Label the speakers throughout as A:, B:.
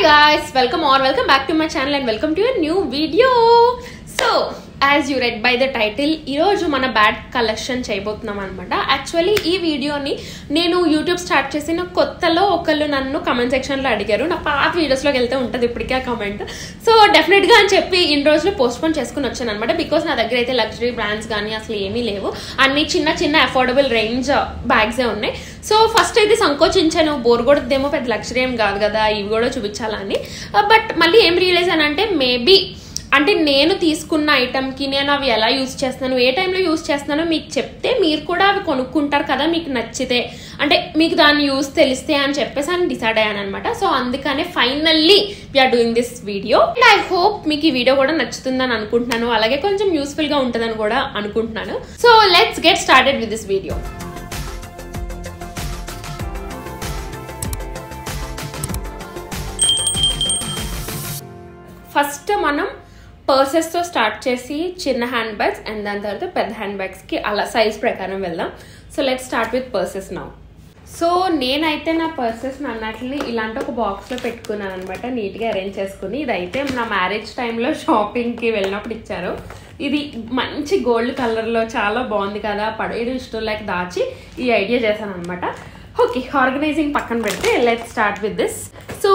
A: guys, welcome back to my channel and welcome to a new video. So as you read by the title, ఈరోజు మన bat collection చేయబోతున్నాం అనమాట. Actually ఈ వీడియోని నేను YouTube start చేసిన కొత్తలో ఒకళ్ళు నన్ను కమెంట్ సెక్షన్లో అడిగారు. నా పాత వీడియోస్లోకి వెళ్తే ఉంటుంది ఇప్పటికే ఆ కమెంట్. సో డెఫినెట్గా అని చెప్పి ఇన్ని రోజులు పోస్ట్పోన్ చేసుకుని వచ్చాను అనమాట. బికాస్ నా దగ్గర అయితే లగ్జరీ బ్రాండ్స్ కానీ అసలు ఏమీ లేవు, అన్ని చిన్న అఫోర్డబుల్ రేంజ్ బ్యాగ్సే ఉన్నాయి. సో ఫస్ట్ అయితే సంకోచించాను, బోర్ కొడుతుందేమో, పెద్ద లగ్జరీ ఏం కాదు కదా, ఇవి కూడా చూపించాలని. బట్ మళ్ళీ ఏం రియలైజ్ అనంటే మేబీ అంటే నేను తీసుకున్న ఐటమ్కి నేను అవి ఎలా యూజ్ చేస్తున్నాను, ఏ టైంలో యూజ్ చేస్తున్నానో మీకు చెప్తే మీరు కూడా అవి కొనుక్కుంటారు కదా, మీకు నచ్చితే అంటే మీకు దాని యూజ్ తెలిస్తే అని చెప్పేసి అని డిసైడ్ అయ్యాను అనమాట. సో అందుకనే finally we are doing this video and I hope మీకు ఈ వీడియో కూడా నచ్చుతుందని అనుకుంటున్నాను, అలాగే కొంచెం యూస్ఫుల్గా ఉంటుందని కూడా అనుకుంటున్నాను. So let's get started with this video. First మనం పర్సెస్తో స్టార్ట్ చేసి చిన్న హ్యాండ్ బ్యాగ్స్ అండ్ దాని తర్వాత పెద్ద హ్యాండ్ బ్యాగ్స్కి అలా సైజ్ ప్రకారం వెళ్దాం. So let start with purses now. So నేనైతే నా పర్సెస్ అన్నట్లు ఇలాంటి ఒక బాక్స్లో పెట్టుకున్నాను అనమాట, నీట్గా అరేంజ్ చేసుకుని. ఇదైతే నా మ్యారేజ్ టైంలో షాపింగ్కి వెళ్ళినప్పుడు ఇచ్చారు. ఇది మంచి గోల్డ్ కలర్లో చాలా బాగుంది కదా, పడేయడం ఇష్టం లేక దాచి ఈ ఐడియా చేశాను అనమాట. ఓకే, ఆర్గనైజింగ్ పక్కన పెడితే let's start with this. So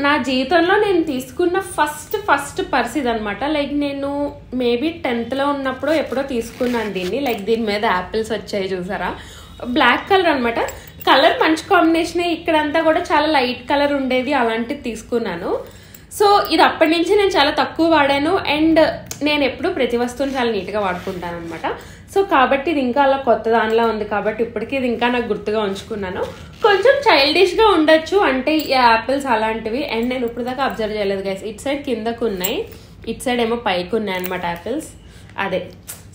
A: నా జీవితంలో నేను తీసుకున్న ఫస్ట్ పర్స్ ఇదనమాట. లైక్ నేను మేబీ 10th ఉన్నప్పుడు ఎప్పుడో తీసుకున్నాను దీన్ని. లైక్ దీని మీద యాపిల్స్ వచ్చాయి చూసారా, బ్లాక్ కలర్ అనమాట. కలర్ మంచి కాంబినేషనే, ఇక్కడంతా కూడా చాలా లైట్ కలర్ ఉండేది, అలాంటిది తీసుకున్నాను. సో ఇది అప్పటి నుంచి నేను చాలా తక్కువ వాడాను అండ్ నేను ఎప్పుడు ప్రతి వస్తువుని చాలా నీట్గా వాడుకుంటాను అనమాట. సో కాబట్టి ఇది ఇంకా అలా కొత్త దానిలా ఉంది కాబట్టి ఇప్పటికీ ఇది ఇంకా నాకు గుర్తుగా ఉంచుకున్నాను. కొంచెం చైల్డిష్గా ఉండొచ్చు అంటే ఈ యాపిల్స్ అలాంటివి. అండ్ నేను ఇప్పుడు దాకా అబ్జర్వ్ చేయలేదు గైస్, ఇటు సైడ్ కిందకు ఉన్నాయి, ఇటు సైడ్ ఏమో పైకి ఉన్నాయి అనమాట యాపిల్స్. అదే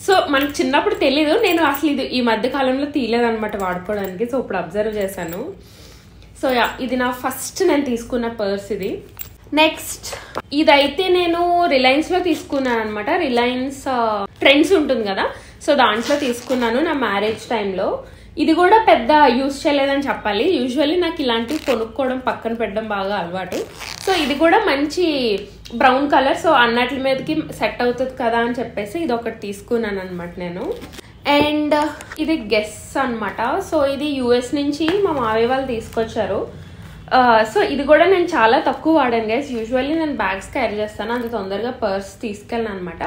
A: సో మనకు చిన్నప్పుడు తెలీదు, నేను అసలు ఇది ఈ మధ్య కాలంలో తీయలేదనమాట వాడుకోవడానికి. సో ఇప్పుడు అబ్జర్వ్ చేశాను. సో యా, ఇది నా ఫస్ట్ నేను తీసుకున్న పర్స్ ఇది. నెక్స్ట్ ఇదైతే నేను రిలయన్స్లో తీసుకున్నాను అనమాట. రిలయన్స్ ట్రెండ్స్ ఉంటుంది కదా, సో దాంట్లో తీసుకున్నాను నా మ్యారేజ్ టైంలో. ఇది కూడా పెద్ద యూజ్ చేయలేదని చెప్పాలి. యూజువల్లీ నాకు ఇలాంటివి కొనుక్కోవడం పక్కన పెట్టడం బాగా అలవాటు. సో ఇది కూడా మంచి బ్రౌన్ కలర్, సో అన్నట్ల మీదకి సెట్ అవుతుంది కదా అని చెప్పేసి ఇది ఒకటి తీసుకున్నాను అనమాట నేను. అండ్ ఇది గెస్ అనమాట. సో ఇది యుఎస్ నుంచి మా మావయ్య వాళ్ళు తీసుకొచ్చారు. సో ఇది కూడా నేను చాలా తక్కువ వాడాను గైస్. యూజువల్లీ నేను బ్యాగ్స్ క్యారీ చేస్తాను, అంత తొందరగా పర్స్ తీసుకెళ్ళను అనమాట.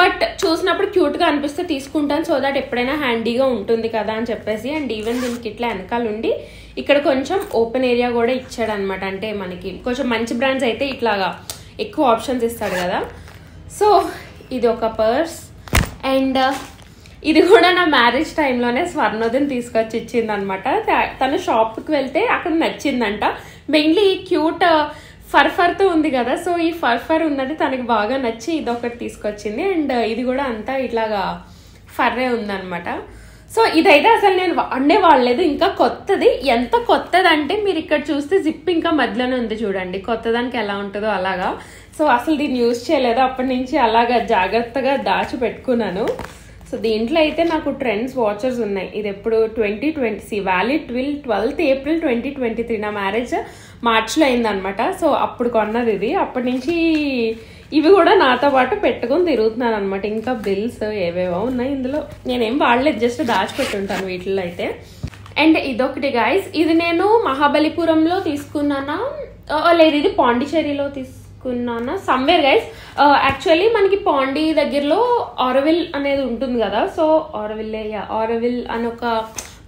A: బట్ చూసినప్పుడు క్యూట్గా అనిపిస్తే తీసుకుంటాను, సో దట్ ఎప్పుడైనా హ్యాండీగా ఉంటుంది కదా అని చెప్పేసి. అండ్ ఈవెన్ దీనికి ఇట్లా వెనకాల ఉండి ఇక్కడ కొంచెం ఓపెన్ ఏరియా కూడా ఇచ్చాడు అనమాట. అంటే మనకి కొంచెం మంచి బ్రాండ్స్ అయితే ఇట్లాగా ఎక్కువ ఆప్షన్స్ ఇస్తాడు కదా. సో ఇది ఒక పర్స్. అండ్ ఇది కూడా నా మ్యారేజ్ టైంలోనే స్వర్ణోదయం తీసుకొచ్చి ఇచ్చింది అనమాట. తను షాప్కి వెళ్తే అక్కడ నచ్చిందంట. మెయిన్లీ ఈ క్యూట్ ఫర్తో ఉంది కదా, సో ఈ ఫర్ ఉన్నది తనకి బాగా నచ్చి ఇది ఒకటి తీసుకొచ్చింది. అండ్ ఇది కూడా అంతా ఇట్లాగా ఫర్రే ఉందన్నమాట. సో ఇదైతే అసలు నేను వాడలేదు, ఇంకా కొత్తది. ఎంత కొత్తది అంటే మీరు ఇక్కడ చూస్తే జిప్ ఇంకా మధ్యలోనే ఉంది చూడండి, కొత్తదానికి ఎలా ఉంటుందో అలాగా. సో అసలు దీన్ని యూజ్ చేయలేదు, అప్పటి నుంచి అలాగా జాగ్రత్తగా దాచి పెట్టుకున్నాను. సో దీంట్లో అయితే నాకు ట్రెండ్స్ వాచర్స్ ఉన్నాయి. ఇది ఎప్పుడు 2020 వ్యాలిడ్ 12th April 2023, నా మ్యారేజ్ మార్చ్లో అయిందనమాట. సో అప్పుడు కొన్నది ఇది. అప్పటి నుంచి ఇవి కూడా నాతో పాటు పెట్టుకొని తిరుగుతున్నాను అనమాట. ఇంకా బిల్స్ ఏవేవో ఉన్నాయి ఇందులో, నేనేం వాడలేదు, జస్ట్ దాచిపెట్టుంటాను వీటిల్లో అయితే. అండ్ ఇదొకటి గైస్, ఇది నేను మహాబలిపురంలో తీసుకున్నానా లేదు, ఇది పాండిచేరిలో తీసుకున్నానా సమ్వేర్ గైస్. యాక్చువల్లీ మనకి పాండి దగ్గరలో ఆరోవిల్ అనేది ఉంటుంది కదా, సో ఆరోవిల్ అని ఒక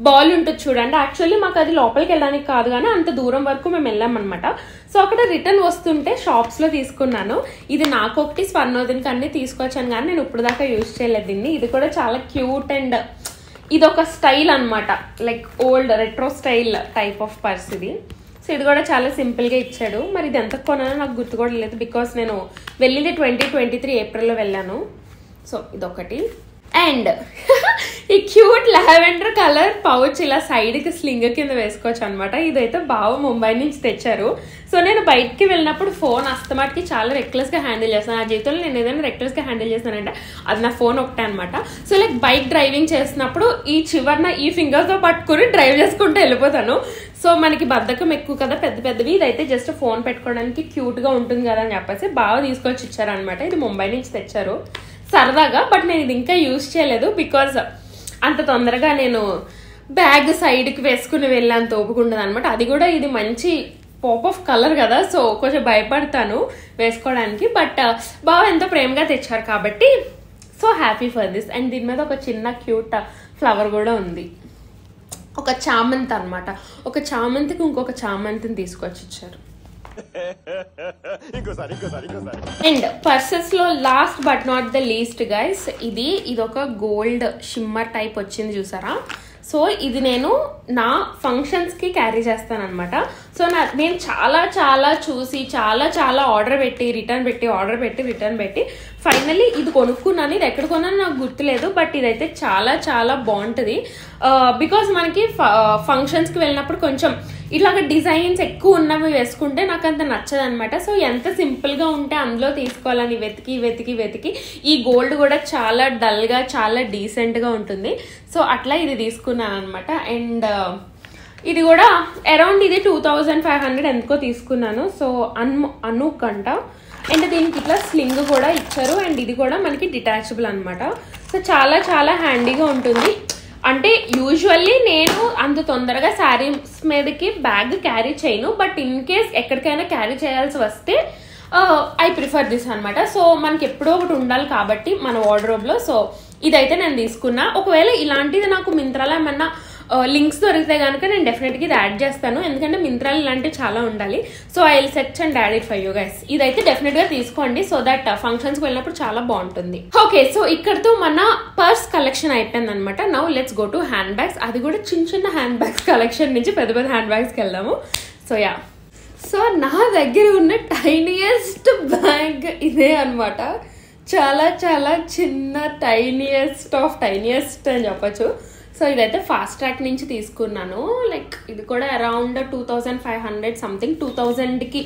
A: బాల్ ఉంటుంది చూడండి. యాక్చువల్లీ మాకు అది లోపలికి వెళ్ళడానికి కాదు కానీ అంత దూరం వరకు మేము వెళ్ళామన్నమాట. సో అక్కడ రిటర్న్ వస్తుంటే షాప్స్లో తీసుకున్నాను. ఇది నాకు ఒకటి స్వర్ణోదయానికి అన్ని తీసుకొచ్చాను కానీ నేను ఇప్పుడు దాకా యూజ్ చేయలేదు దీన్ని. ఇది కూడా చాలా క్యూట్ అండ్ ఇది ఒక స్టైల్ అనమాట, like old retro style type of purse ఇది. సో ఇది కూడా చాలా సింపుల్గా ఇచ్చాడు. మరి ఇది ఎంత కొనాలో నాకు గుర్తు కూడా లేదు, బికాస్ నేను వెళ్ళింది 2023 ఏప్రిల్లో వెళ్ళాను. సో ఇదొకటి. అండ్ ఈ క్యూట్ లావెండర్ కలర్ పౌచ్ ఇలా సైడ్కి స్లింగ్ కింద వేసుకోవచ్చు అనమాట. ఇదైతే బావ ముంబై నుంచి తెచ్చారు. సో నేను బయటికి వెళ్ళినప్పుడు ఫోన్ అస్తమాటికి చాలా రెక్లెస్గా హ్యాండిల్ చేస్తాను. ఆ జీవితంలో నేను ఏదైనా రెక్లెస్గా హ్యాండిల్ చేస్తానంటే అది నా ఫోన్ ఒకటే అనమాట. సో లైక్ బైక్ డ్రైవింగ్ చేసినప్పుడు ఈ చివరిన ఈ ఫింగర్తో పట్టుకుని డ్రైవ్ చేసుకుంటూ వెళ్ళిపోతాను. సో మనకి బద్ధకం ఎక్కువ కదా పెద్ద పెద్దవి, ఇదైతే జస్ట్ ఫోన్ పెట్టుకోవడానికి క్యూట్గా ఉంటుంది కదా అని చెప్పేసి బాగా తీసుకొచ్చి ఇచ్చారనమాట. ఇది ముంబై నుంచి తెచ్చారు సరదాగా, బట్ నేను ఇది ఇంకా యూజ్ చేయలేదు బికాజ్ అంత తొందరగా నేను బ్యాగ్ సైడ్కి వేసుకుని వెళ్ళేంత ఓపుకుంటుంది అనమాట. అది కూడా ఇది మంచి పాప్ ఆఫ్ కలర్ కదా, సో కొంచెం భయపడతాను వేసుకోవడానికి, బట్ బాగా ఎంతో ప్రేమగా తెచ్చారు కాబట్టి so happy for this. And దీని మీద ఒక చిన్న క్యూట్ ఫ్లవర్ కూడా ఉంది, ఒక చామంతి అనమాట. ఒక చామంతికి ఇంకొక చామంతిని తీసుకొచ్చి ఇచ్చారు. అండ్ పర్సెస్ లో last but not the least guys, ఇది ఒక గోల్డ్ షిమ్మర్ టైప్ వచ్చింది చూసారా. సో ఇది నేను నా ఫంక్షన్స్కి క్యారీ చేస్తాను అనమాట. సో నేను చాలా చూసి చాలా ఆర్డర్ పెట్టి రిటర్న్ పెట్టి ఫైనల్లీ ఇది కొనుక్కున్నాను. ఇది ఎక్కడ కొన్నాను నాకు గుర్తులేదు, బట్ ఇదైతే చాలా బాగుంటుంది. బికాజ్ మనకి ఫంక్షన్స్కి వెళ్ళినప్పుడు కొంచెం ఇట్లాగ డిజైన్స్ ఎక్కువ ఉన్నవి వేసుకుంటే నాకు అంత నచ్చదు అనమాట. సో ఎంత సింపుల్గా ఉంటే అందులో తీసుకోవాలని వెతికి ఈ గోల్డ్ కూడా చాలా డల్గా చాలా డీసెంట్గా ఉంటుంది. సో అట్లా ఇది తీసుకున్నాను అనమాట. అండ్ ఇది కూడా అరౌండ్ ఇది 2500 ఎందుకో తీసుకున్నాను. సో అనూక్ అంట. అండ్ దీనికి ఇట్లా స్లింగ్ కూడా ఇచ్చారు. అండ్ ఇది కూడా మనకి డిటాచబుల్ అనమాట. సో చాలా హ్యాండీగా ఉంటుంది. అంటే యూజువల్లీ నేను అంత తొందరగా శారీస్ మీదకి బ్యాగ్ క్యారీ చేయను, బట్ ఇన్ కేస్ ఎక్కడికైనా క్యారీ చేయాల్సి వస్తే ఐ ప్రిఫర్ దిస్ అనమాట. సో మనకి ఎప్పుడో ఒకటి ఉండాలి కాబట్టి మన వార్డ్రోబ్లో. సో ఇదైతే నేను తీసుకున్నా. ఒకవేళ ఇలాంటిది నాకు మింత్రాలో ఏమన్నా లింక్స్ దొరికితే కనుక నేను డెఫినెట్గా ఇది యాడ్ చేస్తాను, ఎందుకంటే మింత్రాలు ఇలాంటివి చాలా ఉండాలి. So I will search and add it for you guys. ఇదైతే డెఫినెట్గా తీసుకోండి, సో దట్ ఫంక్షన్స్కి వెళ్ళినప్పుడు చాలా బాగుంటుంది. ఓకే, సో ఇక్కడతో మన పర్స్ కలెక్షన్ అయిపోయింది అనమాట. Now let's go to hand bags. అది కూడా చిన్న హ్యాండ్ బ్యాగ్స్ కలెక్షన్ నుంచి పెద్ద హ్యాండ్ బ్యాగ్స్కి వెళ్దాము. సో యా, సో నా దగ్గర ఉన్న టైనియెస్ట్ బ్యాగ్ ఇదే అనమాట. చాలా చిన్న టైనియెస్ట్ అని చెప్పచ్చు. సో ఇదైతే ఫాస్ట్ ట్రాక్ నుంచి తీసుకున్నాను. లైక్ ఇది కూడా అరౌండ్ 2500 సంథింగ్ 2000కి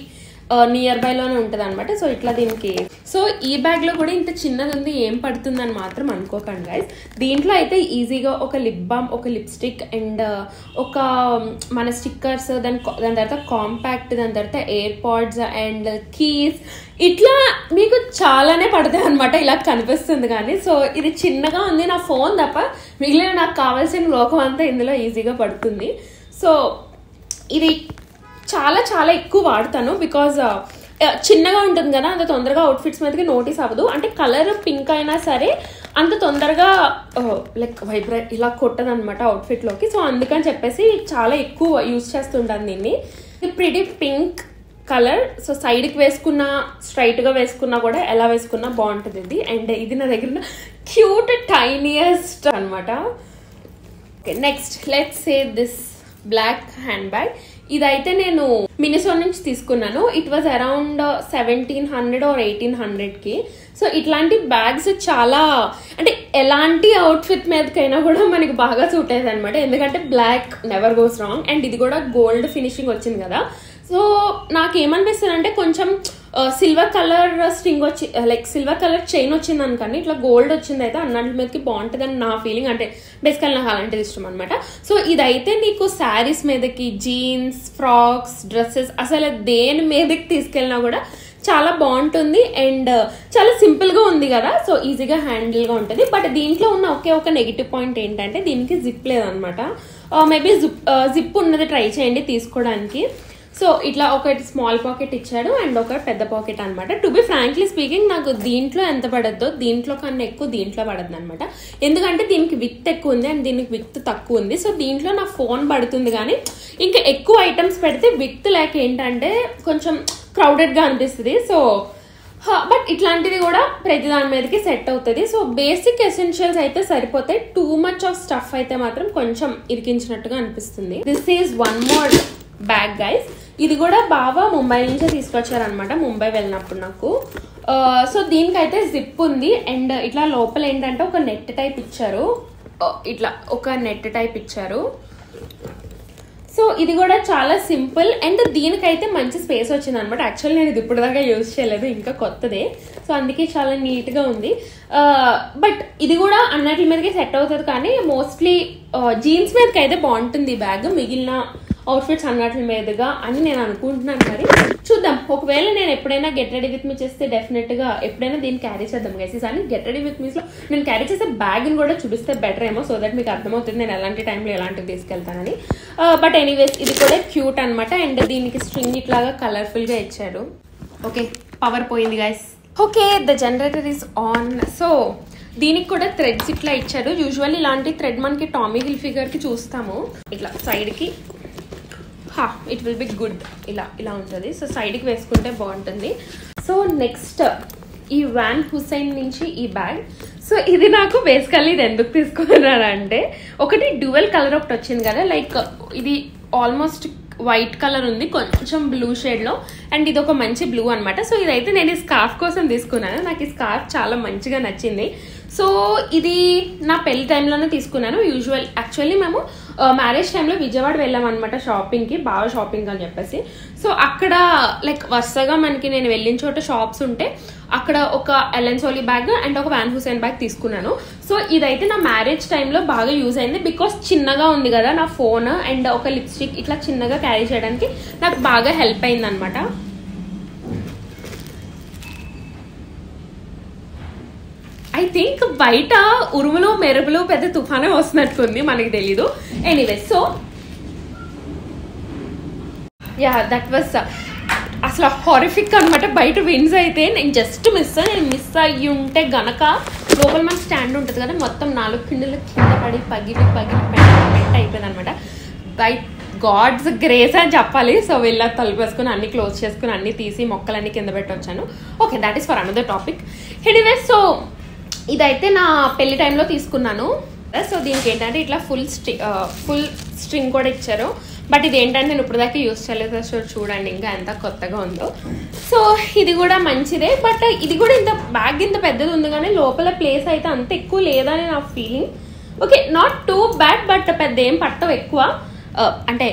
A: నియర్ బైలోనే ఉంటుంది అనమాట. సో ఇట్లా దీనికి సో ఈ బ్యాగ్లో కూడా ఇంత చిన్నది ఉంది, ఏం పడుతుందని మాత్రం అనుకోకండి గైస్. దీంట్లో అయితే ఈజీగా ఒక లిప్ బామ్, ఒక లిప్స్టిక్ అండ్ ఒక మన స్టిక్కర్స్, దాని తర్వాత కాంపాక్ట్, దాని తర్వాత ఎయిర్ పాడ్స్ అండ్ కీస్, ఇట్లా మీకు చాలానే పడతాయి అనమాట. ఇలా కనిపిస్తుంది కానీ సో ఇది చిన్నగా ఉంది. నా ఫోన్ తప్ప మిగిలిన నాకు కావాల్సిన లోకం అంతా ఇందులో ఈజీగా పడుతుంది. సో ఇది చాలా ఎక్కువ వాడతాను బికాజ్ చిన్నగా ఉంటుంది కదా, అంత తొందరగా అవుట్ఫిట్స్ మీదకి నోటీస్ అవ్వదు. అంటే కలర్ పింక్ అయినా సరే అంత తొందరగా లైక్ వైబ్రేట్ ఇలా కొట్టదు అనమాట అవుట్ఫిట్లోకి. సో అందుకని చెప్పేసి చాలా ఎక్కువ యూజ్ చేస్తుంటాను దీన్ని. Pretty pink colour. సో సైడ్కి వేసుకున్నా స్ట్రైట్గా వేసుకున్నా కూడా ఎలా వేసుకున్నా బాగుంటుంది ఇది. అండ్ ఇది నా దగ్గర క్యూట్ టైనియెస్ట్ అనమాట. Okay, next let's say this black hand bag. ఇదైతే నేను మినిసో నుంచి తీసుకున్నాను. ఇట్ వాజ్ అరౌండ్ 1700 or 1800కి. సో ఇట్లాంటి బ్యాగ్స్ చాలా అంటే ఎలాంటి అవుట్ఫిట్ మీదకైనా కూడా మనకి బాగా సూట్ అయ్యేది అనమాట, ఎందుకంటే black never goes wrong. And ఇది కూడా గోల్డ్ ఫినిషింగ్ వచ్చింది కదా. సో నాకేమనిపిస్తుంది అంటే కొంచెం సిల్వర్ కలర్ స్ట్రింగ్ వచ్చి లైక్ సిల్వర్ కలర్ చైన్ వచ్చింది అనుకోండి, ఇట్లా గోల్డ్ వచ్చింది అయితే అన్నింటి మీదకి బాగుంటుంది అని నా ఫీలింగ్. అంటే బేసికల్ నాకు అలాంటిది ఇష్టం అనమాట. సో ఇదైతే నీకు శారీస్ మీదకి, జీన్స్, ఫ్రాక్స్, డ్రెస్సెస్ అసలు దేని మీదకి తీసుకెళ్ళినా కూడా చాలా బాగుంటుంది. అండ్ చాలా సింపుల్గా ఉంది కదా, సో ఈజీగా హ్యాండిల్గా ఉంటుంది. బట్ దీంట్లో ఉన్న ఒక నెగిటివ్ పాయింట్ ఏంటంటే దీనికి జిప్ లేదనమాట. మేబీ జిప్ ఉన్నది ట్రై చేయండి తీసుకోవడానికి. సో ఇట్లా ఒకటి స్మాల్ పాకెట్ ఇచ్చాడు అండ్ ఒక పెద్ద పాకెట్ అనమాట. టు బి ఫ్రాంక్లీ స్పీకింగ్ నాకు దీంట్లో ఎంత పడద్దో దీంట్లో కన్నా ఎక్కువ దీంట్లో పడద్దు అనమాట, ఎందుకంటే దీనికి విత్ ఎక్కువ ఉంది అండ్ దీనికి విత్ తక్కువ ఉంది. సో దీంట్లో నా ఫోన్ పడుతుంది, కానీ ఇంకా ఎక్కువ ఐటమ్స్ పెడితే విత్ లేక ఏంటంటే కొంచెం క్రౌడెడ్గా అనిపిస్తుంది. సో బట్ ఇట్లాంటిది కూడా ప్రతి దాని మీదకి సెట్ అవుతుంది. సో బేసిక్ ఎసెన్షియల్స్ అయితే సరిపోతాయి. టూ మచ్ ఆఫ్ స్టఫ్ అయితే మాత్రం కొంచెం ఇరికించినట్టుగా అనిపిస్తుంది. This is one more bag guys. ఇది కూడా బాగా ముంబై నుంచే తీసుకొచ్చారనమాట, ముంబై వెళ్ళినప్పుడు నాకు. సో దీనికైతే జిప్ ఉంది అండ్ ఇట్లా లోపల ఏంటంటే ఒక నెట్ టైప్ ఇచ్చారు, ఇట్లా ఒక నెట్ టైప్ ఇచ్చారు. సో ఇది కూడా చాలా సింపుల్ అండ్ దీనికైతే మంచి స్పేస్ వచ్చింది అనమాట. యాక్చువల్లీ నేను ఇది ఇప్పుడు దాకా యూజ్ చేయలేదు, ఇంకా కొత్తదే. సో అందుకే చాలా నీట్గా ఉంది. బట్ ఇది కూడా అన్నిటి మీదకి సెట్ అవుతుంది, కానీ మోస్ట్లీ జీన్స్ మీదకి అయితే బాగుంటుంది ఈ బ్యాగ్. మిగిలిన అవుట్ఫిట్స్ అన్నట్ల మీదుగా అని నేను అనుకుంటున్నాను. మరి చూద్దాం, ఒకవేళ నేను ఎప్పుడైనా గెట్ రెడీ విత్ మీ చేస్తే డెఫినెట్గా ఎప్పుడైనా దీన్ని క్యారీ చేద్దాం గైస్. అని గెట్ రెడీ విత్ మీస్లో నేను క్యారీ చేసే బ్యాగ్ని కూడా చూపిస్తే బెటర్ ఏమో, సో దట్ మీకు అర్థమవుతుంది నేను ఎలాంటి టైంలో ఎలాంటివి తీసుకెళ్తానని. బట్ ఎనీవేస్ ఇది కూడా క్యూట్ అనమాట. అండ్ దీనికి స్ట్రింగ్ ఇట్లాగా కలర్ఫుల్గా ఇచ్చారు. ఓకే, పవర్ పోయింది guys. Okay, the generator is on. So దీనికి కూడా థ్రెడ్స్ ఇట్లా ఇచ్చారు. యూజువల్లీ ఇలాంటి థ్రెడ్ మనకి టామీ హిల్ఫిగర్కి చూస్తాము. ఇట్లా సైడ్కి ఇట్ విల్ బి గుడ్, ఇలా ఉంటుంది. సో సైడ్కి వేసుకుంటే బాగుంటుంది. సో నెక్స్ట్ ఈ వాన్ హుసైన్ నుంచి ఈ బ్యాగ్. సో ఇది నాకు బేసికల్లీ ఇది ఎందుకు తీసుకున్నారంటే, ఒకటి డ్యూయల్ కలర్ ఒకటి వచ్చింది కదా, లైక్ ఇది ఆల్మోస్ట్ వైట్ కలర్ ఉంది, కొంచెం బ్లూ షేడ్లో, అండ్ ఇది ఒక మంచి బ్లూ అనమాట. సో ఇదైతే నేను ఈ స్కార్ఫ్ కోసం తీసుకున్నాను. నాకు ఈ స్కార్ఫ్ చాలా మంచిగా నచ్చింది. సో ఇది నా పెళ్లి టైంలోనే తీసుకున్నాను. యాక్చువల్లీ మేము మ్యారేజ్ టైంలో విజయవాడ వెళ్ళాం అనమాట షాపింగ్కి, బాగా షాపింగ్ అని చెప్పేసి. సో అక్కడ లైక్ వరుసగా మనకి నేను వెళ్ళిన చోట షాప్స్ ఉంటే అక్కడ ఒక ఎల్ఎన్ సోలీ బ్యాగ్ అండ్ ఒక వాన్ హుసైన్ బ్యాగ్ తీసుకున్నాను. సో ఇదైతే నా మ్యారేజ్ టైంలో బాగా యూజ్ అయింది, బికాస్ చిన్నగా ఉంది కదా నా ఫోన్ అండ్ ఒక లిప్స్టిక్ ఇట్లా చిన్నగా క్యారీ చేయడానికి నాకు బాగా హెల్ప్ అయింది అనమాట. ఐ థింక్ బయట ఉరుములు మెరుపులు పెద్ద తుఫానే వస్తున్నట్టుంది, మనకి తెలీదు. Anyway, so yeah that was అసలు హారిఫిక్ అనమాట. బయట విండ్స్ అయితే నేను జస్ట్ మిస్ అయ్యి ఉంటే గనక లోపల మన స్టాండ్ ఉంటుంది కదా, మొత్తం 4 కిండలు కింద పడి పగిలి పెంట అయిపోయింది అనమాట. బై గాడ్స్ గ్రేస్ అని చెప్పాలి. సో వీళ్ళ తలుపు వేసుకుని అన్ని క్లోజ్ చేసుకుని అన్ని తీసి మొక్కలన్నీ కింద పెట్టి వచ్చాను. Okay, that is for another topic. Anyway, so ఇదైతే నా పెళ్లి టైంలో తీసుకున్నాను. సో దీనికి ఏంటంటే ఇట్లా ఫుల్ స్ట్రింగ్ కూడా ఇచ్చారు. బట్ ఇది ఏంటంటే నేను ఇప్పుడు దాకా యూజ్ చేయలేదు. సో చూడండి ఇంకా ఎంత కొత్తగా ఉందో. సో ఇది కూడా మంచిదే, బట్ ఇది కూడా ఇంత బ్యాగ్ ఇంత పెద్దది ఉంది కానీ లోపల ప్లేస్ అయితే అంత ఎక్కువ లేదని నా feeling. Okay, not too bad, but పెద్ద ఏం పట్టవు ఎక్కువ. అంటే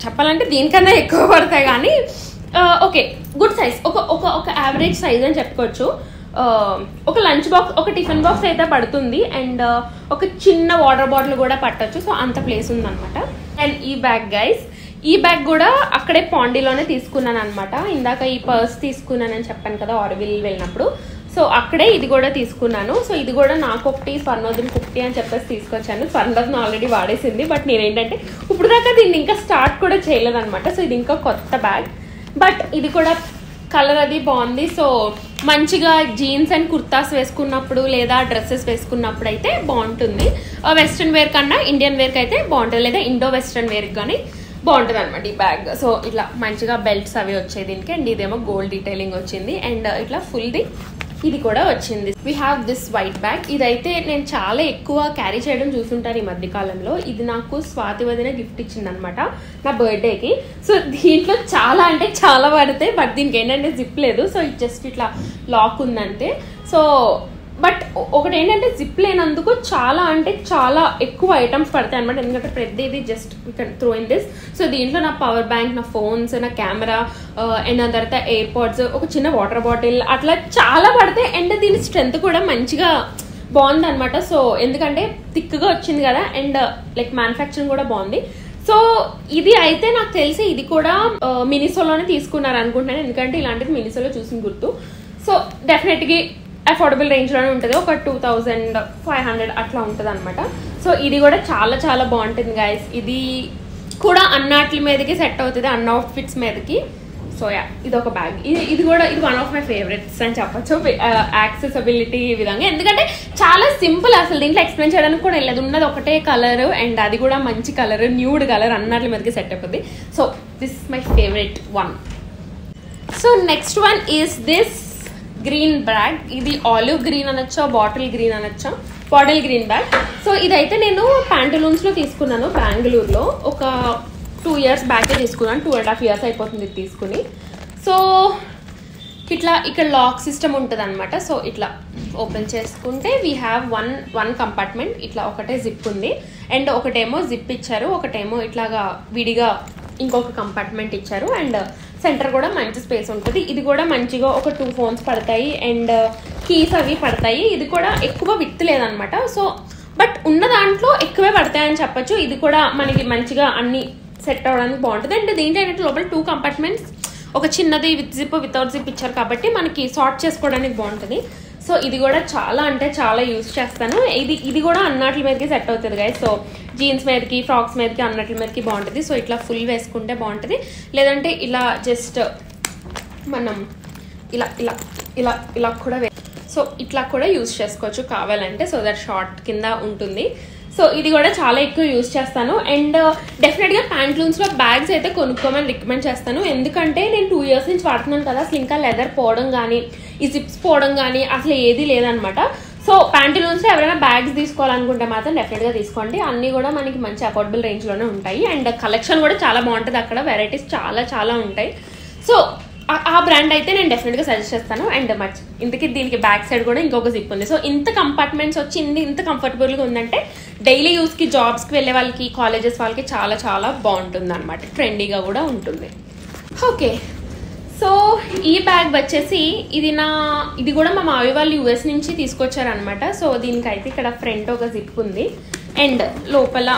A: చెప్పాలంటే దీనికన్నా ఎక్కువ పడతాయి కానీ ఓకే, గుడ్ సైజ్, ఒక యావరేజ్ సైజ్ అని చెప్పుకోవచ్చు. ఒక లంచ్ బాక్స్, ఒక టిఫిన్ బాక్స్ అయితే పడుతుంది, అండ్ ఒక చిన్న వాటర్ బాటిల్ కూడా పట్టచ్చు. సో అంత ప్లేస్ ఉందన్నమాట. అండ్ ఈ బ్యాగ్ గైస్, ఈ బ్యాగ్ కూడా అక్కడే పాండీలోనే తీసుకున్నాను అనమాట. ఇందాక ఈ పర్స్ తీసుకున్నానని చెప్పాను కదా ఆర్విల్ వెళ్ళినప్పుడు. సో అక్కడే ఇది కూడా తీసుకున్నాను. సో ఇది కూడా నాకు ఒకటి స్వర్ణోదయం 50 అని చెప్పేసి తీసుకొచ్చాను. స్వర్ణోదయం ఆల్రెడీ వాడేసింది, బట్ నేనేంటంటే ఇప్పుడు దాకా దీన్ని ఇంకా స్టార్ట్ కూడా చేయలేదన్నమాట. సో ఇది ఇంకా కొత్త బ్యాగ్, బట్ ఇది కూడా కలర్ అది బాగుంది. సో మంచిగా జీన్స్ అండ్ కుర్తాస్ వేసుకున్నప్పుడు లేదా డ్రెస్సెస్ వేసుకున్నప్పుడు అయితే బాగుంటుంది. వెస్ట్రన్ వేర్ కన్నా ఇండియన్ వేర్కి అయితే బాగుంటుంది, లేదా ఇండో వెస్ట్రన్ వేర్కి కానీ బాగుంటుంది అనమాట ఈ బ్యాగ్. సో ఇట్లా మంచిగా బెల్ట్స్ అవి వచ్చాయి దీనికి, అండ్ ఇదేమో గోల్డ్ డీటెయిలింగ్ వచ్చింది, అండ్ ఇట్లా ఫుల్ది ఇది కూడా వచ్చింది. We have this white bag. ఇదైతే నేను చాలా ఎక్కువ క్యారీ చేయడం చూసుంటాను ఈ మధ్యకాలంలో. ఇది నాకు స్వాతి వదిన గిఫ్ట్ ఇచ్చింది అనమాట నా బర్త్డేకి. సో దీంట్లో చాలా అంటే చాలా పడతాయి, బట్ దీనికి ఏంటంటే జిప్ లేదు. సో ఇది జస్ట్ ఇట్లా లాక్ ఉందంటే. సో బట్ ఒకటి ఏంటంటే జిప్ లేనందుకు చాలా అంటే చాలా ఎక్కువ ఐటమ్స్ పడతాయి అనమాట. ఎందుకంటే ప్రతిదీ just we can throw in this. So దీంట్లో నా పవర్ బ్యాంక్, నా ఫోన్స్, నా కెమెరా, అండ్ దాని తర్వాత ఎయిర్పోడ్స్, ఒక చిన్న వాటర్ బాటిల్, అట్లా చాలా పడతాయి. అండ్ దీని స్ట్రెంత్ కూడా మంచిగా బాగుంది అనమాట. సో ఎందుకంటే థిక్గా వచ్చింది కదా, అండ్ లైక్ మ్యానుఫ్యాక్చరింగ్ కూడా బాగుంది. సో ఇది అయితే నాకు తెలిసి ఇది కూడా మినిసోలోనే తీసుకున్నారు అనుకుంటున్నాను, ఎందుకంటే ఇలాంటిది మినిసోలో చూసిన గుర్తు. సో డెఫినెట్గా అఫోర్డబుల్ రేంజ్లోనే ఉంటుంది, ఒక 2500 అట్లా ఉంటుంది అనమాట. సో ఇది కూడా చాలా చాలా బాగుంటుంది గైస్. ఇది కూడా అన్నాట్ల మీదకి సెట్ అవుతుంది, అన్న అవుట్ఫిట్స్ మీదకి. సో యా, ఇది ఒక బ్యాగ్. ఇది కూడా ఇది వన్ ఆఫ్ మై ఫేవరెట్స్ అని చెప్పచ్చు, యాక్సెసిబిలిటీ ఈ విధంగా. ఎందుకంటే చాలా సింపుల్, అసలు దీంట్లో ఎక్స్ప్లెయిన్ చేయడానికి కూడా వెళ్ళదు. ఉన్నది ఒకటే కలర్, అండ్ అది కూడా మంచి కలర్, న్యూడ్ కలర్, అన్నాట్ల మీదకి సెట్ అయిపోద్ది. So this my favourite one. So next one is this green bag. ఇది ఆలివ్ గ్రీన్ అనొచ్చా, బాటిల్ గ్రీన్ అనొచ్చా, బాటిల్ గ్రీన్ బ్యాగ్. సో ఇదైతే నేను ప్యాంటలూన్స్లో తీసుకున్నాను బెంగళూరులో. ఒక 2 years బ్యాకే తీసుకున్నాను, 2.5 years అయిపోతుంది ఇది తీసుకుని. సో ఇట్లా ఇక్కడ లాక్ సిస్టమ్ ఉంటుంది అనమాట. సో ఇట్లా ఓపెన్ చేసుకుంటే వీ హ్యావ్ వన్ కంపార్ట్మెంట్. ఇట్లా ఒకటే జిప్ ఉంది, అండ్ ఒకటేమో జిప్ ఇచ్చారు, ఒకటేమో ఇట్లాగా విడిగా ఇంకొక కంపార్ట్మెంట్ ఇచ్చారు, అండ్ సెంటర్ కూడా మంచి స్పేస్ ఉంటుంది. ఇది కూడా మంచిగా ఒక 2 phones పడతాయి, అండ్ కీస్ అవి పడతాయి. ఇది కూడా ఎక్కువ విత్ లేదనమాట. సో బట్ ఉన్న దాంట్లో ఎక్కువే పడతాయని చెప్పచ్చు. ఇది కూడా మనకి మంచిగా అన్ని సెట్ అవ్వడానికి బాగుంటుంది. అండ్ దీంట్లో ఏంటంటే లోపల 2 కంపార్ట్మెంట్స్, ఒక చిన్నది విత్ జిప్ వితౌట్ జిప్ ఇచ్చారు కాబట్టి మనకి సార్ట్ చేసుకోవడానికి బాగుంటుంది. సో ఇది కూడా చాలా అంటే చాలా యూజ్ చేస్తాను. ఇది కూడా అన్నట్ల మీదకి సెట్ అవుతుంది గైస్. సో జీన్స్ మీదకి, ఫ్రాక్స్ మీదకి, అన్నట్ల మీదకి బాగుంటుంది. సో ఇట్లా ఫుల్ వేసుకుంటే బాగుంటుంది. లేదంటే ఇలా జస్ట్ మనం ఇలా ఇలా ఇలా ఇలా కూడా సో ఇట్లా కూడా యూజ్ చేసుకోవచ్చు కావాలంటే. సో దట్ షార్ట్ కింద ఉంటుంది. సో ఇది కూడా చాలా ఎక్కువ యూజ్ చేస్తాను. అండ్ డెఫినెట్గా ప్యాంట్లూన్స్లో బ్యాగ్స్ అయితే కొనుక్కోమని రికమెండ్ చేస్తాను. ఎందుకంటే నేను 2 years నుంచి వాడుతున్నాను కదా, అసలు ఇంకా లెదర్ పోవడం కానీ, ఈ జిప్స్ పోవడం కానీ అసలు ఏది లేదనమాట. సో ప్యాంట్లూన్స్లో ఎవరైనా బ్యాగ్స్ తీసుకోవాలనుకుంటే మాత్రం డెఫినెట్గా తీసుకోండి. అన్నీ కూడా మనకి మంచి అఫోర్డబుల్ రేంజ్లోనే ఉంటాయి. అండ్ కలెక్షన్ కూడా చాలా బాగుంటుంది, అక్కడ వెరైటీస్ చాలా చాలా ఉంటాయి. సో ఆ బ్రాండ్ అయితే నేను డెఫినెట్గా సజెస్ట్ చేస్తాను. అండ్ ఇంతకీ దీనికి బ్యాక్ సైడ్ కూడా ఇంకొక జిప్ ఉంది. సో ఇంత కంపార్ట్మెంట్స్ వచ్చి ఇంత కంఫర్టబుల్గా ఉందంటే డైలీ యూస్కి, జాబ్స్కి వెళ్ళే వాళ్ళకి, కాలేజెస్ వాళ్ళకి చాలా చాలా బాగుంటుంది అనమాట. ట్రెండీగా కూడా ఉంటుంది. ఓకే, సో ఈ బ్యాగ్ వచ్చేసి ఇది కూడా మా మావి వాళ్ళు యూఎస్ నుంచి తీసుకొచ్చారనమాట. సో దీనికైతే ఇక్కడ ఫ్రంట్ ఒక జిప్ ఉంది అండ్ లోపల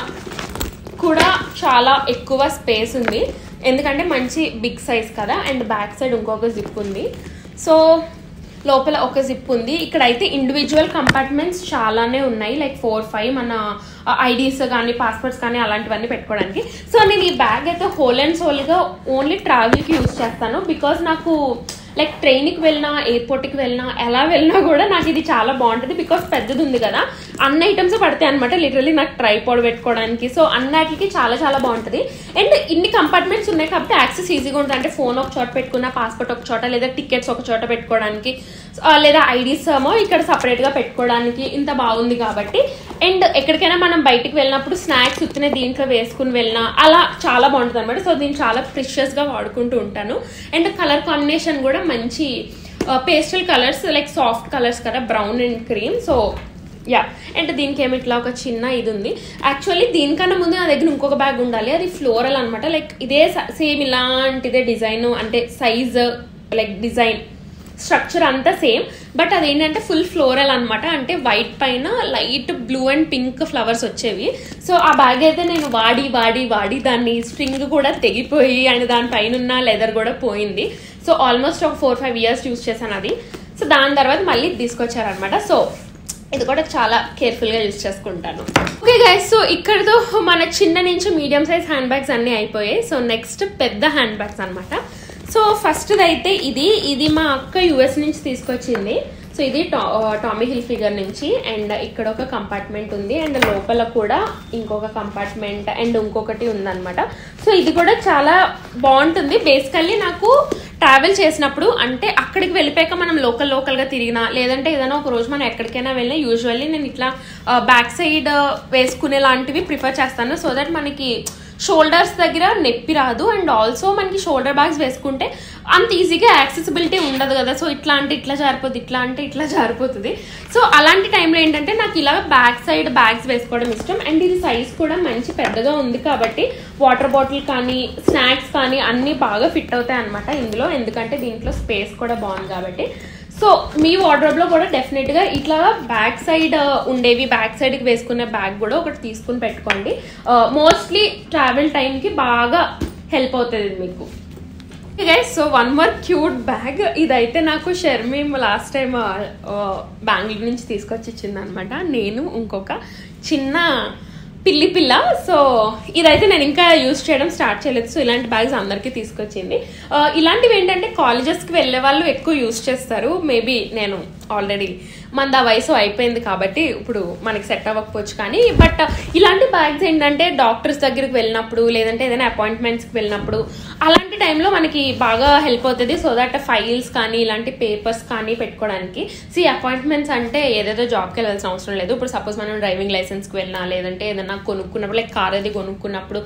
A: కూడా చాలా ఎక్కువ స్పేస్ ఉంది, ఎందుకంటే మంచి బిగ్ సైజ్ కదా. అండ్ బ్యాక్ సైడ్ ఇంకొక జిప్ ఉంది. సో లోపల ఒక జిప్ ఉంది. ఇక్కడైతే ఇండివిజువల్ కంపార్ట్మెంట్స్ చాలానే ఉన్నాయి, లైక్ 4-5 మన ఐడీస్ కానీ, పాస్పోర్ట్స్ కానీ అలాంటివన్నీ పెట్టుకోవడానికి. సో నేను ఈ బ్యాగ్ అయితే హోల్ అండ్ సోల్గా ఓన్లీ ట్రావెల్కి యూజ్ చేస్తాను. బికాజ్ నాకు లైక్ ట్రైన్కి వెళ్ళినా, ఎయిర్పోర్ట్కి వెళ్ళినా, ఎలా వెళ్ళినా కూడా నాకు ఇది చాలా బాగుంటుంది. బికాస్ పెద్దది ఉంది కదా, అన్ని ఐటమ్స్ పడతాయి అనమాట లిటరలీ నాకు ట్రైపాడ్ పెట్టుకోవడానికి. సో అన్నిటికి చాలా చాలా బాగుంటుంది. అండ్ ఇన్ని కంపార్ట్మెంట్స్ ఉన్నాయి కాబట్టి యాక్సెస్ ఈజీగా ఉంటుంది. అంటే ఫోన్ ఒక చోట పెట్టుకున్న, పాస్పోర్ట్ ఒక చోట, లేదా టికెట్స్ ఒక చోట పెట్టుకోవడానికి, లేదా ఐడీస్ ఏమో ఇక్కడ సపరేట్గా పెట్టుకోవడానికి ఇంత బాగుంది కాబట్టి. అండ్ ఎక్కడికైనా మనం బయటికి వెళ్ళినప్పుడు స్నాక్స్ ఉత్తినే దీంట్లో వేసుకుని వెళ్ళినా అలా చాలా బాగుంటుంది అనమాట. సో దీన్ని చాలా ప్రిషియస్గా వాడుకుంటూ ఉంటాను. అండ్ కలర్ కాంబినేషన్ కూడా మంచి pastel colours, like soft colours కదా, brown and cream. So yeah, and దీనికి ఏమి ఇట్లా ఒక చిన్న ఇది ఉంది. యాక్చువల్లీ దీనికన్నా ముందు నా దగ్గర ఇంకొక బ్యాగ్ ఉండాలి, అది ఫ్లోరల్ అనమాట. లైక్ ఇదే సేమ్ ఇలాంటిదే డిజైన్, అంటే సైజ్, లైక్ డిజైన్, స్ట్రక్చర్ అంతా సేమ్. బట్ అదేంటంటే ఫుల్ ఫ్లోరల్ అనమాట. అంటే వైట్ పైన light blue and pink flowers వచ్చేవి. సో ఆ బ్యాగ్ అయితే నేను వాడి దాన్ని స్ట్రింగ్ కూడా తెగిపోయి అండ్ దానిపైన ఉన్న లెదర్ కూడా పోయింది. సో ఆల్మోస్ట్ ఒక 4-5 years యూజ్ చేశాను అది. సో దాని తర్వాత మళ్ళీ తీసుకొచ్చారనమాట. సో ఇది కూడా చాలా కేర్ఫుల్గా యూజ్ చేసుకుంటాను. ఓకే గైస్, సో ఇక్కడతో మన చిన్న నుంచి మీడియం సైజ్ హ్యాండ్ బ్యాగ్స్ అన్నీ అయిపోయాయి. సో నెక్స్ట్ పెద్ద హ్యాండ్ బ్యాగ్స్ అనమాట. సో ఫస్ట్ది అయితే ఇది మా అక్క యూఎస్ నుంచి తీసుకొచ్చింది. సో ఇది టామీ హిల్ఫిగర్ నుంచి. అండ్ ఇక్కడ ఒక కంపార్ట్మెంట్ ఉంది అండ్ లోపల కూడా ఇంకొక కంపార్ట్మెంట్ అండ్ ఇంకొకటి ఉందన్నమాట. సో ఇది కూడా చాలా బాగుంటుంది. బేసికల్లీ నాకు ట్రావెల్ చేసినప్పుడు, అంటే అక్కడికి వెళ్ళిపోయాక మనం లోకల్గా తిరిగినా, లేదంటే ఏదైనా ఒక రోజు మనం ఎక్కడికైనా వెళ్ళినా యూజువల్లీ నేను ఇట్లా బ్యాక్ సైడ్ వేసుకునే లాంటివి ప్రిఫర్ చేస్తాను. సో దట్ మనకి షోల్డర్స్ దగ్గర నొప్పి రాదు. అండ్ ఆల్సో మనకి షోల్డర్ బ్యాగ్స్ వేసుకుంటే అంత ఈజీగా యాక్సెసిబిలిటీ ఉండదు కదా. సో ఇట్లా అంటే ఇట్లా జారిపోతుంది, ఇట్లా అంటే ఇట్లా జారిపోతుంది. సో అలాంటి టైంలో ఏంటంటే నాకు ఇలా బ్యాక్ సైడ్ బ్యాగ్స్ వేసుకోవడం ఇష్టం. అండ్ ఇది సైజ్ కూడా మంచి పెద్దగా ఉంది కాబట్టి వాటర్ బాటిల్ కానీ, స్నాక్స్ కానీ అన్నీ బాగా ఫిట్ అవుతాయి అనమాట ఇందులో. ఎందుకంటే దీంట్లో స్పేస్ కూడా బాగుంది కాబట్టి. సో మీ వార్డ్రోబ్లో కూడా డెఫినెట్గా ఇట్లా బ్యాక్ సైడ్ ఉండేవి, బ్యాక్ సైడ్కి వేసుకునే బ్యాగ్ కూడా ఒకటి తీసుకుని పెట్టుకోండి. మోస్ట్లీ ట్రావెల్ టైంకి బాగా హెల్ప్ అవుతుంది మీకు. Guys, so one more cute bag. ఇదైతే నాకు షర్మి లాస్ట్ టైం బెంగళూరు నుంచి తీసుకొచ్చి ఇచ్చింది అనమాట. నేను ఇంకొక చిన్న పిల్ల. సో ఇదైతే నేను ఇంకా యూజ్ చేయడం స్టార్ట్ చేయలేదు. సో ఇలాంటి బ్యాగ్స్ అందరికీ తీసుకొచ్చింది. ఇలాంటివి ఏంటంటే కాలేజెస్కి వెళ్ళే వాళ్ళు ఎక్కువ యూజ్ చేస్తారు. మేబీ నేను ఆల్రెడీ మనది ఆ వయసు అయిపోయింది కాబట్టి ఇప్పుడు మనకి సెట్ అవ్వకపోవచ్చు. కానీ బట్ ఇలాంటి బ్యాగ్స్ ఏంటంటే డాక్టర్స్ దగ్గరికి వెళ్ళినప్పుడు, లేదంటే ఏదైనా అపాయింట్మెంట్స్కి వెళ్ళినప్పుడు అలాంటి టైంలో మనకి బాగా హెల్ప్ అవుతుంది. సో దట్ ఫైల్స్ కానీ, ఇలాంటి పేపర్స్ కానీ పెట్టుకోవడానికి. అపాయింట్మెంట్స్ అంటే ఏదేదో జాబ్కి వెళ్ళాల్సిన అవసరం లేదు. ఇప్పుడు సపోజ్ మనం డ్రైవింగ్ లైసెన్స్కి వెళ్ళినా, లేదంటే ఏదైనా కొనుక్కున్నప్పుడు, లైక్ కార్ అది కొనుక్కున్నప్పుడు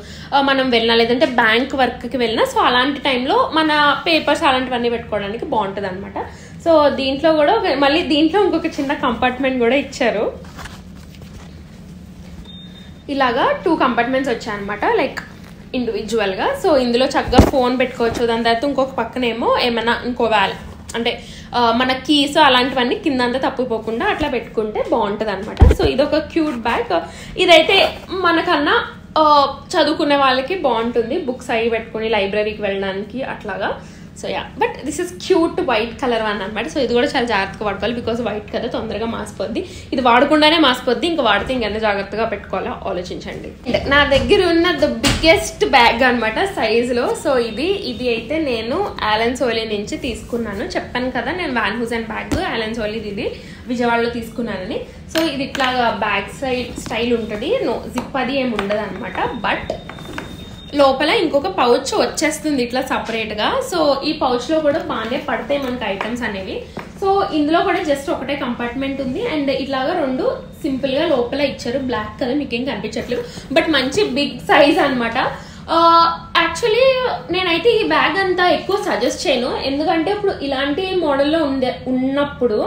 A: మనం వెళ్ళినా, లేదంటే బ్యాంక్ వర్క్కి వెళ్ళినా, సో అలాంటి టైంలో మన పేపర్స్ అలాంటివన్నీ పెట్టుకోవడానికి బాగుంటుంది అనమాట. సో దీంట్లో కూడా మళ్ళీ దీంట్లో ఇంకొక చిన్న కంపార్ట్మెంట్ కూడా ఇచ్చారు. ఇలాగా 2 కంపార్ట్మెంట్స్ వచ్చాయన్నమాట, లైక్ ఇండివిజువల్గా. సో ఇందులో చక్కగా ఫోన్ పెట్టుకోవచ్చు. దాని తర్వాత ఇంకొక పక్కనేమో ఏమైనా ఇంకో అంటే మన కీస్ అలాంటివన్నీ కిందంతా తప్పిపోకుండా అట్లా పెట్టుకుంటే బాగుంటుంది అనమాట. సో ఇదొక క్యూట్ బ్యాగ్. ఇదైతే మనకన్నా చదువుకునే వాళ్ళకి బాగుంటుంది, బుక్స్ అవి పెట్టుకుని లైబ్రరీకి వెళ్ళడానికి అట్లాగా. So yeah, but this is cute white colour one అనమాట. సో ఇది కూడా చాలా జాగ్రత్తగా వాడుకోవాలి, బికాజ్ వైట్ కదా తొందరగా మాసిపోద్ది. ఇది వాడకుండానే మాసిపోద్ది, ఇంకా వాడితే ఇంకెంత జాగ్రత్తగా పెట్టుకోవాలో ఆలోచించండి. నా దగ్గర ఉన్న ద బిగ్గెస్ట్ బ్యాగ్ అనమాట సైజులో. సో ఇది అయితే నేను ఆలన్ సోలీ నుంచి తీసుకున్నాను. చెప్పాను కదా నేను వాన్ హూజెన్ బ్యాగ్ ఆలన్ సోలీ ఇది విజయవాడలో తీసుకున్నానని. సో ఇది ఇట్లాగా బ్యాక్ సైడ్ స్టైల్ ఉంటుంది, నో జిప్ అది ఏమి ఉండదు అనమాట. బట్ లోపల ఇంకొక పౌచ్ వచ్చేస్తుంది ఇట్లా సపరేట్గా. సో ఈ పౌచ్లో కూడా బాగానే పడతాయి మనకి ఐటమ్స్ అనేవి. సో ఇందులో కూడా జస్ట్ ఒకటే కంపార్ట్మెంట్ ఉంది, అండ్ ఇట్లాగా 2 సింపుల్గా లోపల ఇచ్చారు. బ్లాక్ కలర్ మీకేం కనిపించట్లేదు, బట్ మంచి బిగ్ సైజ్ అనమాట. యాక్చువల్లీ నేనైతే ఈ బ్యాగ్ అంతా ఎక్కువ సజెస్ట్ చేయను, ఎందుకంటే ఇప్పుడు ఇలాంటి మోడల్లో ఉన్నప్పుడు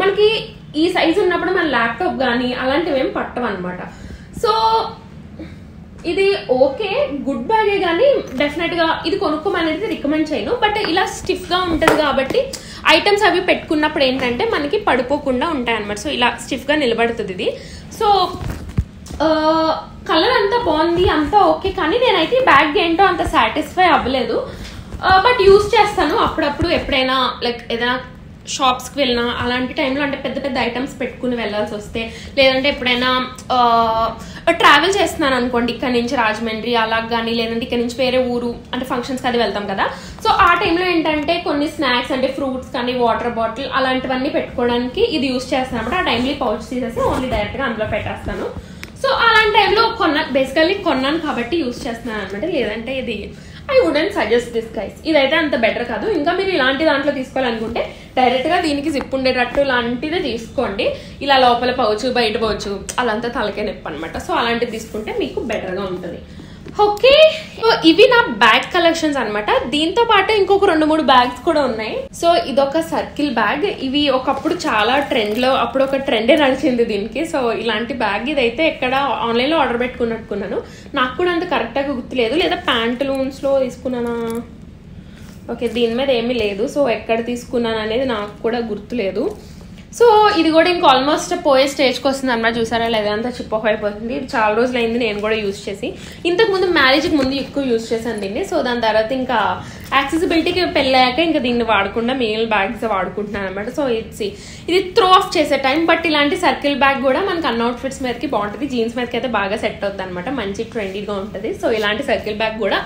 A: మనకి ఈ సైజ్ ఉన్నప్పుడు మన ల్యాప్టాప్ కానీ అలాంటివి ఏం పట్టవు అనమాట. సో ఇది ఓకే, గుడ్ బ్యాగే, కానీ డెఫినెట్గా ఇది కొనుక్కోమనేది రికమెండ్ చేయను. బట్ ఇలా స్టిఫ్గా ఉంటుంది కాబట్టి ఐటమ్స్ అవి పెట్టుకున్నప్పుడు ఏంటంటే మనకి పడిపోకుండా ఉంటాయి అనమాట. సో ఇలా స్టిఫ్గా నిలబడుతుంది ఇది. సో కలర్ అంతా బాగుంది, అంతా ఓకే, కానీ నేనైతే ఈ బ్యాగ్ ఏంటో అంత సాటిస్ఫై అవ్వలేదు. బట్ యూజ్ చేస్తాను అప్పుడప్పుడు, ఎప్పుడైనా లైక్ ఏదైనా షాప్స్కి వెళ్ళినా అలాంటి టైంలో, అంటే పెద్ద పెద్ద ఐటమ్స్ పెట్టుకుని వెళ్ళాల్సి వస్తే, లేదంటే ఎప్పుడైనా ట్రావెల్ చేస్తున్నాను అనుకోండి ఇక్కడ నుంచి రాజమండ్రి అలా కానీ, లేదంటే ఇక్కడ నుంచి వేరే ఊరు అంటే ఫంక్షన్స్కి అది వెళ్తాం కదా. సో ఆ టైంలో ఏంటంటే కొన్ని స్నాక్స్ అంటే ఫ్రూట్స్ కానీ వాటర్ బాటిల్ అలాంటివన్నీ పెట్టుకోవడానికి ఇది యూజ్ చేస్తాను అనమాట. ఆ టైంలో పౌచ్ తీసేసి ఓన్లీ డైరెక్ట్గా అందులో పెట్టేస్తాను. సో అలాంటి టైంలో బేసికల్లీ కొన్నాను కాబట్టి యూజ్ చేస్తున్నాను అనమాట. లేదంటే ఇది I wouldn't suggest this guys. ఇదైతే అంత బెటర్ కాదు. ఇంకా మీరు ఇలాంటి దాంట్లో తీసుకోవాలనుకుంటే డైరెక్ట్గా దీనికి జిప్ ఉండేటట్టు లాంటిదే తీసుకోండి. ఇలా లోపల పౌచ్ బయట పౌచ్ అలంతా తలకే నొప్పి అనమాట. సో అలాంటిది తీసుకుంటే మీకు బెటర్గా ఉంటుంది. ఓకే, సో ఇవి నా బ్యాగ్ కలెక్షన్స్ అనమాట. దీంతో పాటు ఇంకొక 2-3 బ్యాగ్స్ కూడా ఉన్నాయి. సో ఇదొక సర్కిల్ బ్యాగ్. ఇవి ఒకప్పుడు చాలా ట్రెండ్లో, అప్పుడు ఒక ట్రెండే నడిచింది దీనికి. సో ఇలాంటి బ్యాగ్ ఇదైతే ఎక్కడ ఆన్లైన్లో ఆర్డర్ పెట్టుకున్నట్టుకున్నాను, నాకు కూడా అంత కరెక్ట్గా గుర్తులేదు, లేదా ప్యాంటులూన్స్లో తీసుకున్నానా, ఓకే దీని మీద ఏమీ లేదు. సో ఎక్కడ తీసుకున్నాను అనేది నాకు కూడా గుర్తులేదు. సో ఇది కూడా ఇంకా ఆల్మోస్ట్ పోయే స్టేజ్కి వస్తుంది అన్నమాట. చూసారా లేదా, అంతా చిప్ ఆఫ్ అయిపోతుంది. ఇది చాలా రోజులు అయింది నేను కూడా యూజ్ చేసి. ఇంతకుముందు మ్యారేజ్కి ముందు ఎక్కువ యూజ్ చేశాను దీన్ని. సో దాని తర్వాత ఇంకా యాక్సెసిబిలిటీకి పెళ్ళాక ఇంకా దీన్ని వాడకుండా మిగిలిన బ్యాగ్స్ వాడుకుంటున్నాను అనమాట. సో ఇది త్రో ఆఫ్ చేసే టైం. బట్ ఇలాంటి సర్కిల్ బ్యాగ్ కూడా మనకి అన్ అవుట్ఫిట్స్ మీదకి బాగుంటుంది, జీన్స్ మీదకి అయితే బాగా సెట్ అవుతుంది అనమాట, మంచి ట్రెండీగా ఉంటుంది. సో ఇలాంటి సర్కిల్ బ్యాగ్ కూడా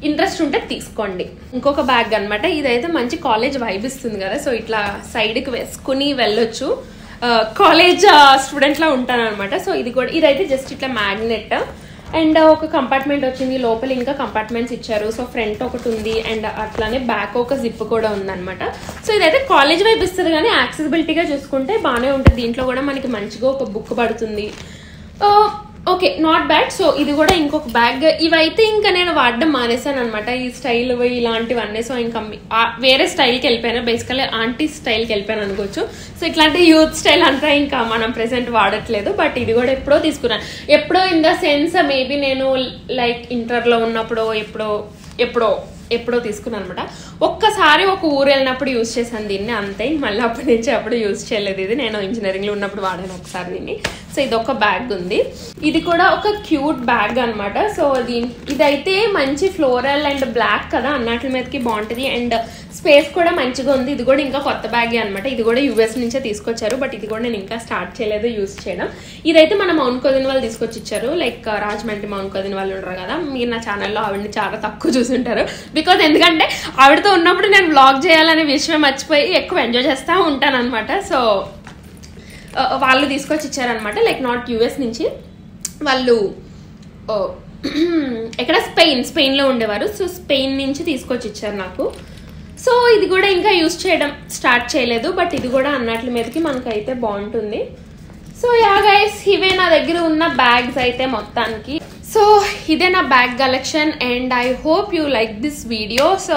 A: ఇంట్రెస్ట్ ఉంటే తీసుకోండి. ఇంకొక బ్యాగ్ అనమాట. ఇదైతే మంచి కాలేజ్ వైబ్ ఇస్తుంది కదా. సో ఇట్లా సైడ్కి వేసుకుని వెళ్ళొచ్చు, కాలేజ్ స్టూడెంట్లా ఉంటాను అనమాట. సో ఇదైతే జస్ట్ ఇట్లా మ్యాగ్నెట్, అండ్ ఒక కంపార్ట్మెంట్ వచ్చింది, లోపల ఇంకా కంపార్ట్మెంట్స్ ఇచ్చారు. సో ఫ్రంట్ ఒకటి ఉంది, అండ్ అట్లానే బ్యాక్ ఒక జిప్ కూడా ఉందన్నమాట. సో ఇదైతే కాలేజ్ వైబ్ ఇస్తుంది, కానీ యాక్సెసిబిలిటీగా చూసుకుంటే బాగానే ఉంటుంది. దీంట్లో కూడా మనకి మంచిగా ఒక బుక్ పడుతుంది. Okay, not bad. సో ఇది కూడా ఇంకొక బ్యాగ్. ఇవైతే ఇంకా నేను వాడడం మానేసాను అనమాట, ఈ స్టైల్ ఇలాంటివన్నీ. సో ఇంకా వేరే స్టైల్కి వెళ్ళిపోయాను, బేసికల్లీ ఆంటీ స్టైల్కి వెళ్ళిపోయాను అనుకోవచ్చు. సో ఇట్లాంటి యూత్ స్టైల్ అంతా ఇంకా మనం ప్రెసెంట్ వాడట్లేదు. బట్ ఇది కూడా ఎప్పుడో తీసుకున్నాను, ఎప్పుడో ఇన్ ద సెన్స్ మేబీ నేను లైక్ ఇంటర్లో ఉన్నప్పుడు ఎప్పుడో తీసుకున్నాను అనమాట. ఒక్కసారి ఒక ఊరు వెళ్ళినప్పుడు యూజ్ చేశాను దీన్ని, అంతే. మళ్ళీ అప్పటి నుంచి అప్పుడు యూజ్ చేయలేదు. ఇది నేను ఇంజనీరింగ్లో ఉన్నప్పుడు వాడాను ఒకసారి దీన్ని. సో ఇదొక బ్యాగ్ ఉంది. ఇది కూడా ఒక క్యూట్ బ్యాగ్ అనమాట. సో ఇదైతే మంచి ఫ్లోరల్ అండ్ బ్లాక్ కదా, అన్నట్ల మీదకి బాగుంటుంది, అండ్ స్పేస్ కూడా మంచిగా ఉంది. ఇది కూడా ఇంకా కొత్త బ్యాగే అనమాట. ఇది కూడా యూఎస్ నుంచే తీసుకొచ్చారు, బట్ ఇది కూడా నేను ఇంకా స్టార్ట్ చేయలేదు యూజ్ చేయడం. ఇదైతే మన మౌంట్ కొదిన్ వాళ్ళు తీసుకొచ్చి ఇచ్చారు, లైక్ రాజమండ్రి మౌంట్ కొదిన్ వాళ్ళు ఉంటారు కదా. మీరు నా ఛానల్లో ఆవిడని చాలా తక్కువ చూసుంటారు, బికాజ్ ఎందుకంటే ఆవిడతో ఉన్నప్పుడు నేను వ్లాగ్ చేయాలనే విషయం మర్చిపోయి ఎక్కువ ఎంజాయ్ చేస్తూ ఉంటాను అనమాట. సో వాళ్ళు తీసుకొచ్చి ఇచ్చారనమాట, లైక్ నాట్ యూఎస్ నుంచి, వాళ్ళు ఎక్కడ స్పెయిన్లో ఉండేవారు. సో స్పెయిన్ నుంచి తీసుకొచ్చి ఇచ్చారు నాకు. సో ఇది కూడా ఇంకా యూజ్ చేయడం స్టార్ట్ చేయలేదు, బట్ ఇది కూడా అన్నట్ల మీదకి మనకైతే బాగుంటుంది. సో యా గైస్, ఇవే నా దగ్గర ఉన్న బ్యాగ్స్ అయితే మొత్తానికి. సో ఇదే నా bag collection, and I hope you like this video. So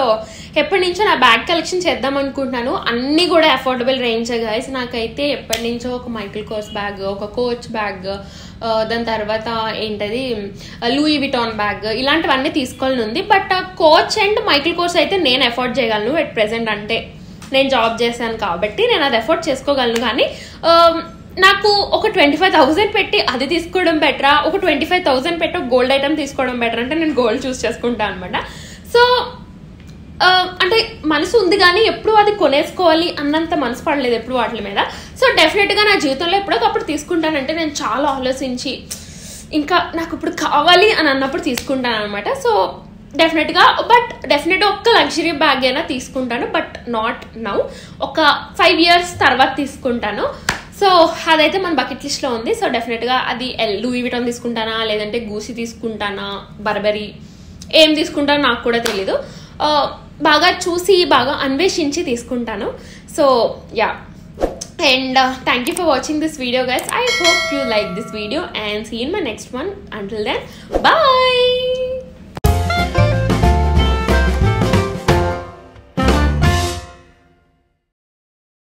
A: ఎప్పటి నుంచో నా బ్యాగ్ కలెక్షన్ చేద్దాం అనుకుంటున్నాను, అన్నీ కూడా అఫోర్డబుల్ రేంజ్ గైస్. నాకైతే ఎప్పటి నుంచో ఒక మైకిల్ కోర్స్ బ్యాగ్, ఒక కోచ్ బ్యాగ్, దాని తర్వాత ఏంటది లూయి విటాన్ బ్యాగ్, ఇలాంటివన్నీ తీసుకోవాలని ఉంది. But coach and Michael course అయితే నేను అఫోర్డ్ చేయగలను ఎట్ ప్రెసెంట్. అంటే నేను జాబ్ చేశాను కాబట్టి నేను అది అఫోర్డ్ చేసుకోగలను, కానీ నాకు ఒక 25,000 పెట్టి అది తీసుకోవడం బెటరా, ఒక 25,000 పెట్టి ఒక గోల్డ్ ఐటమ్ తీసుకోవడం బెటర్ అంటే నేను గోల్డ్ చూస్ చేసుకుంటాను అనమాట. సో అంటే మనసు ఉంది కానీ ఎప్పుడు అది కొనేసుకోవాలి అన్నంత మనసు పడలేదు ఎప్పుడు వాటి మీద. సో డెఫినెట్గా నా జీవితంలో ఎప్పుడోకప్పుడు తీసుకుంటానంటే నేను చాలా ఆలోచించి ఇంకా నాకు ఇప్పుడు కావాలి అని అన్నప్పుడు తీసుకుంటాను అనమాట. సో డెఫినెట్గా ఒక్క లగ్జరీ బ్యాగ్ అయినా తీసుకుంటాను, బట్ నాట్ నౌ. ఒక 5 years తర్వాత తీసుకుంటాను. సో అదైతే మన బకెట్ లిస్ట్లో ఉంది. సో డెఫినెట్గా అది లూయి విటాన్ తీసుకుంటానా లేదంటే గూసి తీసుకుంటానా, బర్బరీ ఏం తీసుకుంటానో నాకు కూడా తెలీదు. బాగా చూసి బాగా అన్వేషించి తీసుకుంటాను. So yeah, and thank you for watching this video guys. I hope you like this video and see you in my next one. Until then, bye.